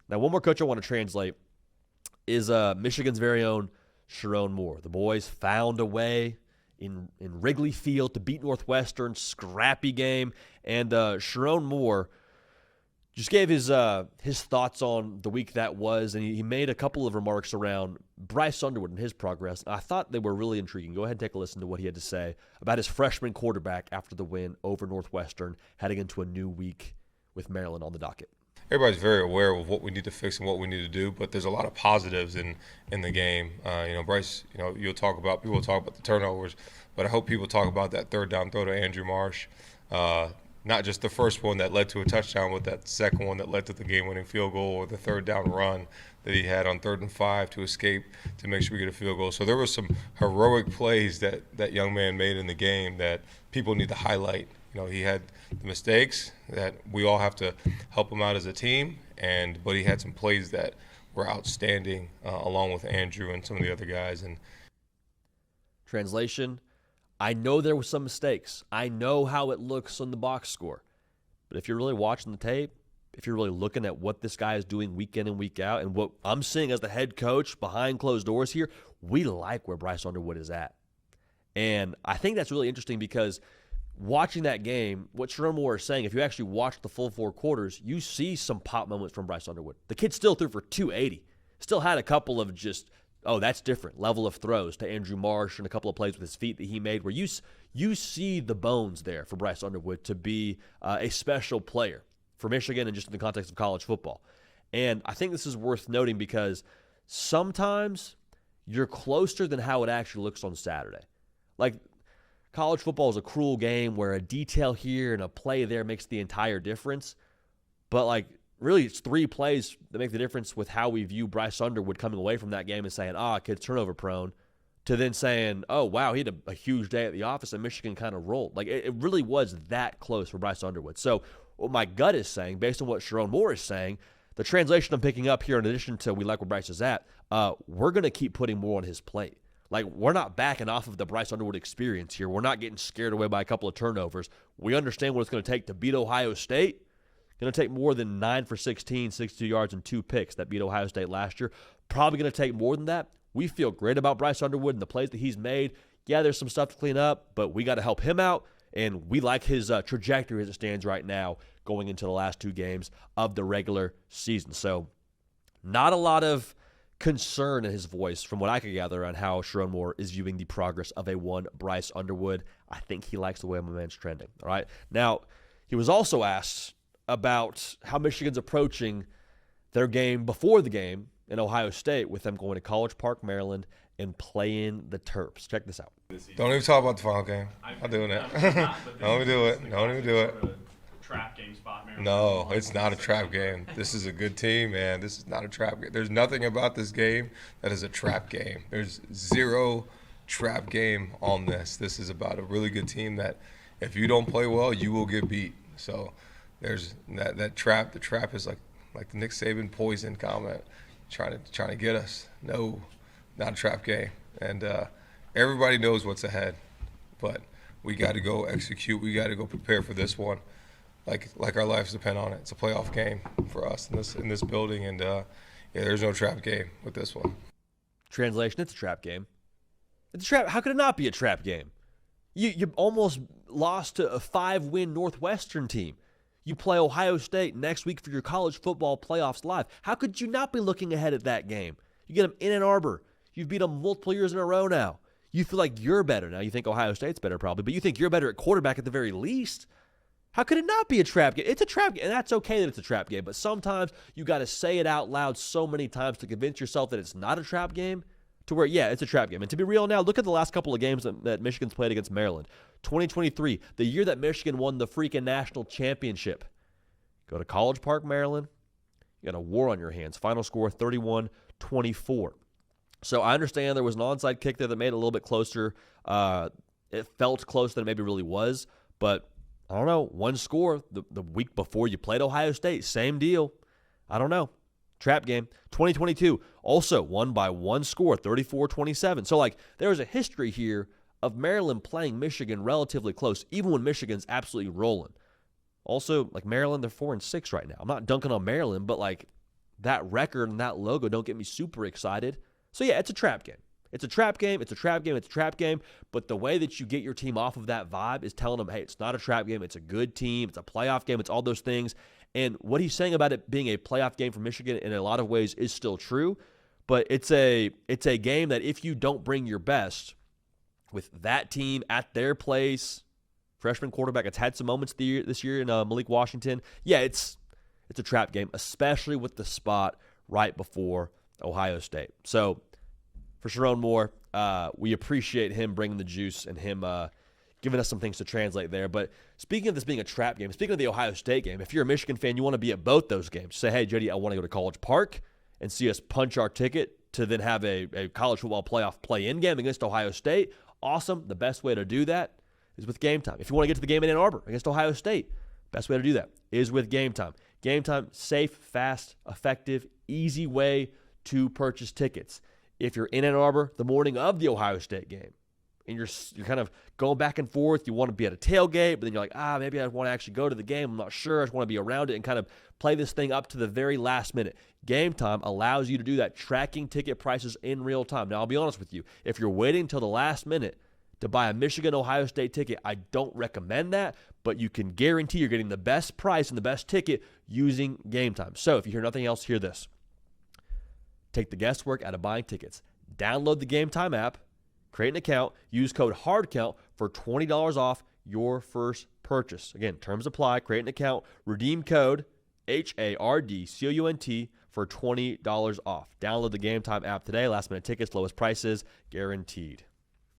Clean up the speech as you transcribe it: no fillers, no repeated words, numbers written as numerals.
Now, one more coach I want to translate is Michigan's very own Sherrone Moore. The boys found a way in Wrigley Field to beat Northwestern, scrappy game, and Sherrone Moore just gave his thoughts on the week that was, and he made a couple of remarks around Bryce Underwood and his progress. I thought they were really intriguing. Go ahead and take a listen to what he had to say about his freshman quarterback after the win over Northwestern, heading into a new week with Maryland on the docket. Everybody's very aware of what we need to fix and what we need to do, but there's a lot of positives in the game. Bryce, people will talk about the turnovers, but I hope people talk about that third down throw to Andrew Marsh. Not just the first one that led to a touchdown, but that second one that led to the game-winning field goal, or the third down run that he had on 3rd and 5 to escape to make sure we get a field goal. So there were some heroic plays that young man made in the game that people need to highlight. He had the mistakes that we all have to help him out as a team, but he had some plays that were outstanding along with Andrew and some of the other guys. And translation, I know there were some mistakes. I know how it looks on the box score. But if you're really watching the tape, if you're really looking at what this guy is doing week in and week out, and what I'm seeing as the head coach behind closed doors here, we like where Bryce Underwood is at. And I think that's really interesting because watching that game, what Sherrone Moore is saying, if you actually watch the full 4 quarters, you see some pop moments from Bryce Underwood. The kid still threw for 280. Still had a couple of just, that's different level of throws to Andrew Marsh and a couple of plays with his feet that he made where you see the bones there for Bryce Underwood to be a special player for Michigan and just in the context of college football. And I think this is worth noting because sometimes you're closer than how it actually looks on Saturday. Like, college football is a cruel game where a detail here and a play there makes the entire difference. But, really, it's 3 plays that make the difference with how we view Bryce Underwood coming away from that game and saying, kid's turnover prone, to then saying, oh, wow, he had a huge day at the office and Michigan kind of rolled. It really was that close for Bryce Underwood. So what my gut is saying, based on what Sherrone Moore is saying, the translation I'm picking up here in addition to we like where Bryce is at, we're going to keep putting more on his plate. We're not backing off of the Bryce Underwood experience here. We're not getting scared away by a couple of turnovers. We understand what it's going to take to beat Ohio State. Going to take more than 9 for 16, 62 yards, and 2 picks that beat Ohio State last year. Probably going to take more than that. We feel great about Bryce Underwood and the plays that he's made. Yeah, there's some stuff to clean up, but we got to help him out, and we like his trajectory as it stands right now going into the last 2 games of the regular season. So not a lot of concern in his voice from what I could gather on how Sherrone Moore is viewing the progress of a one Bryce Underwood. I think he likes the way my man's trending. All right. Now, he was also asked about how Michigan's approaching their game before the game in Ohio State with them going to College Park, Maryland, and playing the Terps. Check this out. Don't even talk about the final game. I'm doing that. Don't even do it. Don't even do it. Trap game spot, Maryland. No, it's not a trap game. This is a good team, man. This is not a trap game. There's nothing about this game that is a trap game. There's 0 trap game on this. This is about a really good team that if you don't play well, you will get beat. So there's that trap. The trap is like the Nick Saban poison comment, trying to get us. No, not a trap game. And everybody knows what's ahead, but we got to go execute. We got to go prepare for this one. Like our lives depend on it. It's a playoff game for us in this building, and there's no trap game with this one. Translation: it's a trap game. It's a trap. How could it not be a trap game? You almost lost to a 5-win Northwestern team. You play Ohio State next week for your college football playoffs live. How could you not be looking ahead at that game? You get them in Ann Arbor. You've beat them multiple years in a row now. You feel like you're better now. You think Ohio State's better probably, but you think you're better at quarterback at the very least. How could it not be a trap game? It's a trap game, and that's okay that it's a trap game, but sometimes you got to say it out loud so many times to convince yourself that it's not a trap game to where, yeah, it's a trap game. And to be real now, look at the last couple of games that Michigan's played against Maryland. 2023, the year that Michigan won the freaking national championship. Go to College Park, Maryland. You got a war on your hands. Final score 31-24. So I understand there was an onside kick there that made it a little bit closer. It felt closer than it maybe really was, but I don't know, one score the week before you played Ohio State, same deal. I don't know. Trap game. 2022, also won by one score, 34-27. So, there was a history here of Maryland playing Michigan relatively close, even when Michigan's absolutely rolling. Also, Maryland, they're 4-6 right now. I'm not dunking on Maryland, but, that record and that logo don't get me super excited. So, yeah, it's a trap game. It's a trap game. It's a trap game. It's a trap game. But the way that you get your team off of that vibe is telling them, hey, it's not a trap game. It's a good team. It's a playoff game. It's all those things. And what he's saying about it being a playoff game for Michigan in a lot of ways is still true. But it's a game that if you don't bring your best with that team at their place, freshman quarterback has had some moments this year in Malik Washington. Yeah, it's a trap game, especially with the spot right before Ohio State. So for Sherrone Moore, we appreciate him bringing the juice and him giving us some things to translate there. But speaking of this being a trap game, speaking of the Ohio State game, if you're a Michigan fan, you want to be at both those games. Say, hey, JD, I want to go to College Park and see us punch our ticket to then have a college football playoff play-in game against Ohio State. Awesome. The best way to do that is with Game Time. If you want to get to the game in Ann Arbor against Ohio State, best way to do that is with Game Time. Game Time, safe, fast, effective, easy way to purchase tickets. If you're in Ann Arbor the morning of the Ohio State game and you're kind of going back and forth, you want to be at a tailgate, but then you're like, maybe I want to actually go to the game. I'm not sure. I just want to be around it and kind of play this thing up to the very last minute. Game Time allows you to do that, tracking ticket prices in real time. Now, I'll be honest with you. If you're waiting until the last minute to buy a Michigan-Ohio State ticket, I don't recommend that, but you can guarantee you're getting the best price and the best ticket using Game Time. So if you hear nothing else, hear this. Take the guesswork out of buying tickets. Download the Game Time app, create an account, use code HARDCOUNT for $20 off your first purchase. Again, terms apply. Create an account, redeem code HARDCOUNT for $20 off. Download the Game Time app today. Last minute tickets, lowest prices, guaranteed.